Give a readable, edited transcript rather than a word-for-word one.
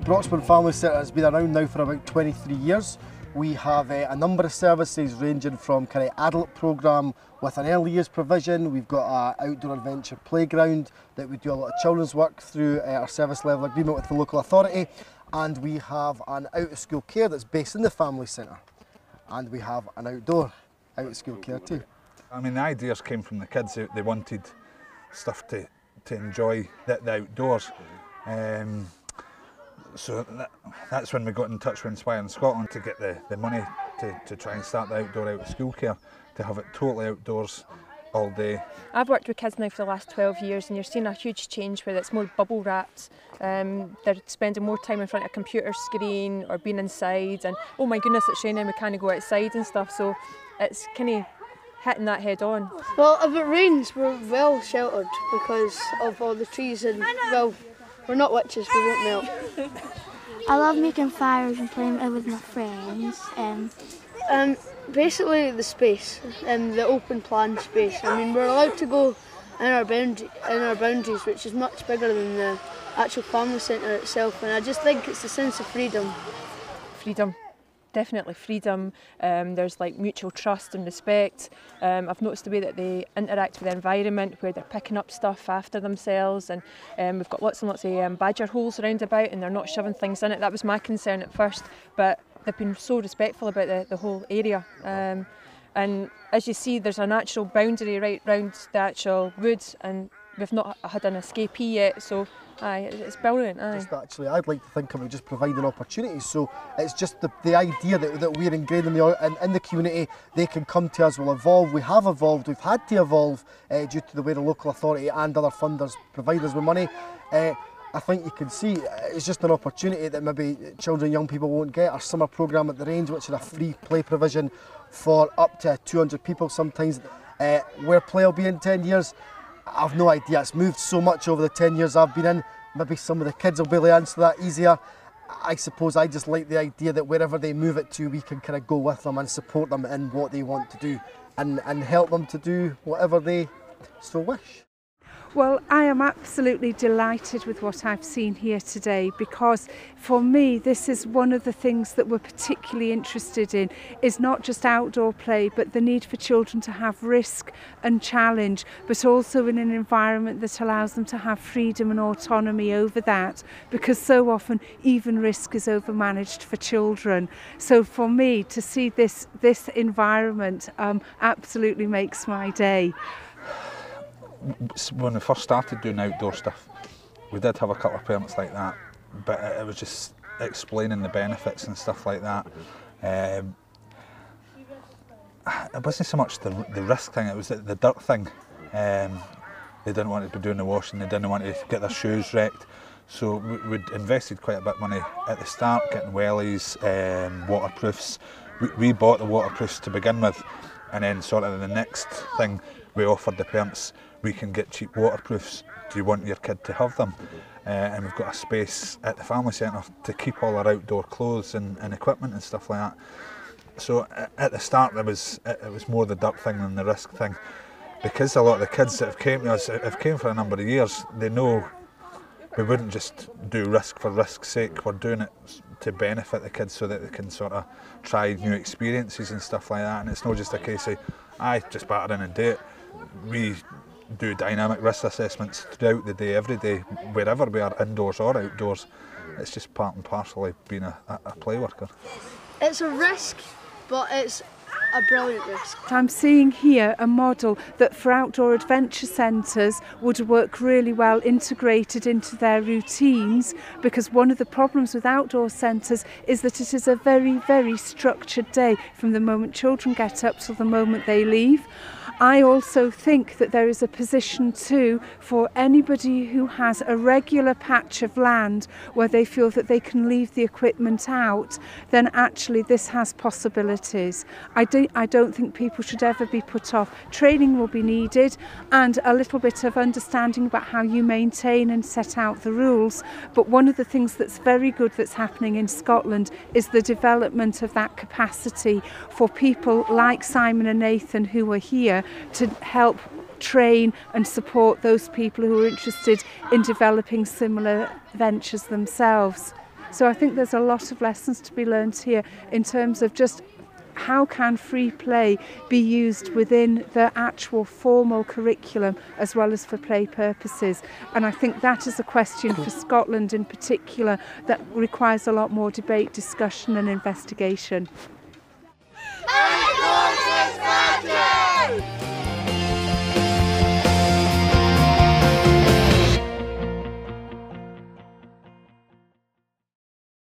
Broxburn Family Centre has been around now for about 23 years. We have a number of services ranging from kind of adult programme with an early years provision. We've got an outdoor adventure playground that we do a lot of children's work through our service level agreement with the local authority. And we have an out of school care that's based in the family centre. And we have an outdoor out of school care too. I mean, the ideas came from the kids. They wanted stuff to enjoy the outdoors. So that's when we got in touch with Inspiring Scotland to get the money to try and start the outdoor out of school care, to have it totally outdoors all day. I've worked with kids now for the last 12 years and you're seeing a huge change where it's more bubble wrapped. They're spending more time in front of a computer screen or being inside, and oh my goodness, it's raining, we can't go outside and stuff, so it's kind of hitting that head on. Well, if it rains we're well sheltered because of all the trees, and well, we're not witches, we won't melt. I love making fires and playing with my friends. Basically the space, the open plan space. I mean, we're allowed to go in our boundaries, which is much bigger than the actual family centre itself, and I just think it's a sense of freedom. Freedom. Definitely freedom. There's like mutual trust and respect. I've noticed the way that they interact with the environment, where they're picking up stuff after themselves, and we've got lots and lots of badger holes around about and they're not shoving things in it. That was my concern at first, but they've been so respectful about the whole area. And as you see, there's a natural boundary right round the actual wood, and we've not had an escapee yet, so aye, it's brilliant. Aye. Just actually, I'd like to think about just providing opportunities. So it's just the idea that we're ingrained in the community. They can come to us, we'll evolve. We have evolved, we've had to evolve due to the way the local authority and other funders provide us with money. I think you can see it's just an opportunity that maybe children and young people won't get. Our summer programme at the range, which is a free play provision for up to 200 people sometimes. Where play will be in 10 years, I've no idea. It's moved so much over the 10 years I've been in. Maybe some of the kids will be able to answer that easier. I suppose I just like the idea that wherever they move it to, we can kind of go with them and support them in what they want to do and help them to do whatever they so wish. Well, I am absolutely delighted with what I've seen here today, because for me this is one of the things that we're particularly interested in, is not just outdoor play but the need for children to have risk and challenge, but also in an environment that allows them to have freedom and autonomy over that, because so often even risk is overmanaged for children. So for me to see this environment absolutely makes my day. When we first started doing outdoor stuff, we did have a couple of parents like that, but it was just explaining the benefits and stuff like that. It wasn't so much the risk thing, it was the dirt thing. They didn't want to be doing the washing, they didn't want to get their shoes wrecked. So we'd invested quite a bit of money at the start, getting wellies, waterproofs. We bought the waterproofs to begin with, and then sort of the next thing we offered the parents, we can get cheap waterproofs. Do you want your kid to have them? And we've got a space at the family centre to keep all our outdoor clothes and equipment and stuff like that. So at the start it was more the dirt thing than the risk thing, because a lot of the kids that have came to us have came for a number of years. They know we wouldn't just do risk for risk's sake. We're doing it to benefit the kids so that they can sort of try new experiences and stuff like that. And it's not just a case of just batter in and do it. We do dynamic risk assessments throughout the day, every day, wherever we are, indoors or outdoors. It's just part and parcel of being a play worker. It's a risk, but it's a brilliant risk. I'm seeing here a model that for outdoor adventure centres would work really well integrated into their routines, because one of the problems with outdoor centres is that it is a very, very structured day from the moment children get up till the moment they leave. I also think that there is a position too for anybody who has a regular patch of land where they feel that they can leave the equipment out, then actually this has possibilities. I don't think people should ever be put off. Training will be needed and a little bit of understanding about how you maintain and set out the rules. But one of the things that's very good that's happening in Scotland is the development of that capacity for people like Simon and Nathan who are here to help train and support those people who are interested in developing similar ventures themselves. So I think there's a lot of lessons to be learned here in terms of just how can free play be used within the actual formal curriculum as well as for play purposes. And I think that is a question for Scotland in particular that requires a lot more debate, discussion and investigation.